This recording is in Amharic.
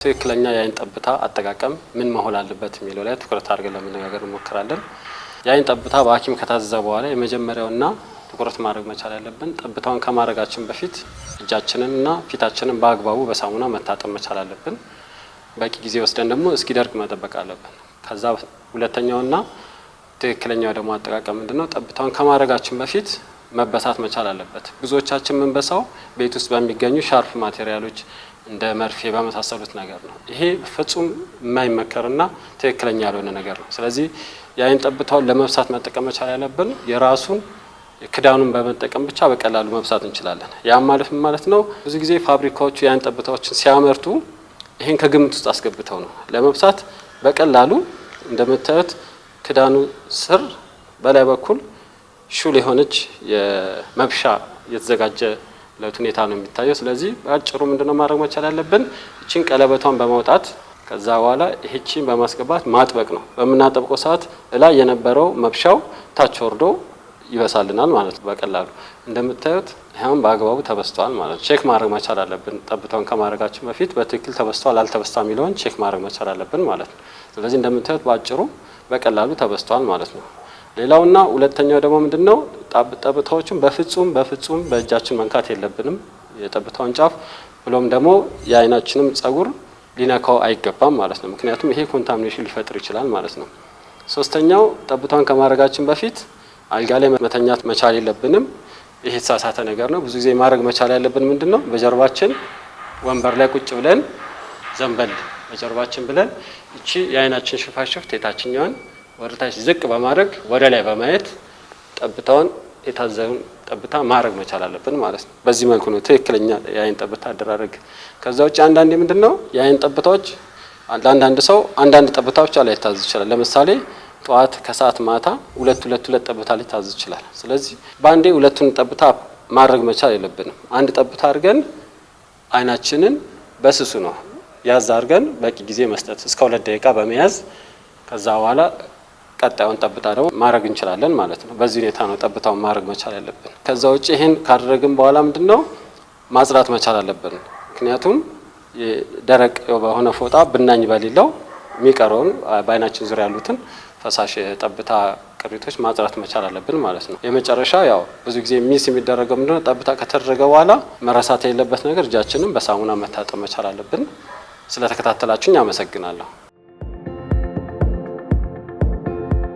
ትክክለኛ የአይን ጠብታ አጠቃቀም ምን መሆን አለበት የሚለው ላይ ትኩረት አድርገን ለመነጋገር እንሞክራለን። የአይን ጠብታ በሐኪም ከታዘዘ በኋላ የመጀመሪያውና ትኩረት ማድረግ መቻል ያለብን ጠብታውን ከማድረጋችን በፊት እጃችንንና ፊታችንን በአግባቡ በሳሙና መታጠብ መቻል አለብን። በቂ ጊዜ ወስደን ደግሞ እስኪደርቅ መጠበቅ አለብን። ከዛ ሁለተኛውና ትክክለኛው ደግሞ አጠቃቀም ምንድነው? ጠብታውን ከማድረጋችን በፊት መበሳት መቻል አለበት። ብዙዎቻችን ምንበሳው ቤት ውስጥ በሚገኙ ሻርፕ ማቴሪያሎች እንደ መርፌ በመሳሰሉት ነገር ነው። ይሄ ፍጹም የማይመከርና ትክክለኛ ያልሆነ ነገር ነው። ስለዚህ የአይን ጠብታውን ለመብሳት መጠቀም መቻል ያለብን የራሱን ክዳኑን በመጠቀም ብቻ በቀላሉ መብሳት እንችላለን። ያ ማለት ነው ብዙ ጊዜ ፋብሪካዎቹ የአይን ጠብታዎችን ሲያመርቱ ይሄን ከግምት ውስጥ አስገብተው ነው ለመብሳት በቀላሉ እንደምታዩት ክዳኑ ስር በላይ በኩል ሹል የሆነች የመብሻ የተዘጋጀ ለሁኔታ ነው የሚታየው። ስለዚህ አጭሩ ምንድነው ማድረግ መቻል ያለብን? እቺን ቀለበቷን በማውጣት ከዛ በኋላ ይህቺን በማስገባት ማጥበቅ ነው። በመናጠብቀው ሰዓት ላይ የነበረው መብሻው ታች ወርዶ ይበሳልናል ማለት ነው። በቀላሉ እንደምታዩት ይሄን በአግባቡ ተበስቷል ማለት ነው። ቼክ ማድረግ መቻል አለብን። ጠብታውን ከማድረጋችን በፊት በትክክል ተበስቷል አልተበስታም የሚለውን ቼክ ማድረግ መቻል አለብን ማለት ነው። ስለዚህ እንደምታዩት ባጭሩ በቀላሉ ተበስቷል ማለት ነው። ሌላውና ሁለተኛው ደግሞ ምንድነው? ጠብታዎችን በፍጹም በእጃችን መንካት የለብንም። የጠብታውን ጫፍ ብሎም ደግሞ የአይናችንም ጸጉር ሊነካው አይገባም ማለት ነው። ምክንያቱም ይሄ ኮንታሚኔሽን ሊፈጥር ይችላል ማለት ነው። ሶስተኛው ጠብታውን ከማድረጋችን በፊት አልጋ ላይ መተኛት መቻል የለብንም። ይሄ የተሳሳተ ነገር ነው። ብዙ ጊዜ ማድረግ መቻል ያለብን ምንድነው? በጀርባችን ወንበር ላይ ቁጭ ብለን ዘንበል በጀርባችን ብለን እቺ የአይናችን ሽፋሽፍት የታችኛውን ወደታች ዝቅ በማድረግ ወደ ላይ በማየት ጠብታውን የታዘውን ጠብታ ማድረግ መቻል አለብን ማለት ነው። በዚህ መልኩ ነው ትክክለኛ የአይን ጠብታ አደራረግ። ከዛ ውጭ አንዳንዴ ምንድነው የአይን ጠብታዎች አንዳንድ ሰው አንዳንድ ጠብታዎች ላይታዘዝ ይችላል። ለምሳሌ ጠዋት ከሰዓት ማታ ሁለት ጠብታ ሊታዘዝ ይችላል። ስለዚህ በአንዴ ሁለቱን ጠብታ ማድረግ መቻል የለብንም። አንድ ጠብታ አድርገን አይናችንን በስሱ ነው ያዝ አድርገን በቂ ጊዜ መስጠት እስከ 2 ደቂቃ በመያዝ ከዛ በኋላ ቀጣዩን ጠብታ ደግሞ ማድረግ እንችላለን ማለት ነው። በዚህ ሁኔታ ነው ጠብታውን ማድረግ መቻል ያለብን። ከዛ ውጪ ይሄን ካደረግን በኋላ ምንድነው ማጽዳት መቻል አለብን። ምክንያቱም ደረቅ በሆነ ፎጣ ብናኝ በሌለው የሚቀረውን በአይናችን ዙሪያ ያሉትን ፈሳሽ ጠብታ ቅሪቶች ማጽዳት መቻል አለብን ማለት ነው። የመጨረሻ ያው ብዙ ጊዜ ሚስ የሚደረገው ምንድነው ጠብታ ከተደረገ በኋላ መረሳት የሌለበት ነገር እጃችንን በሳሙና መታጠብ መቻል አለብን። ስለተከታተላችሁኝ አመሰግናለሁ።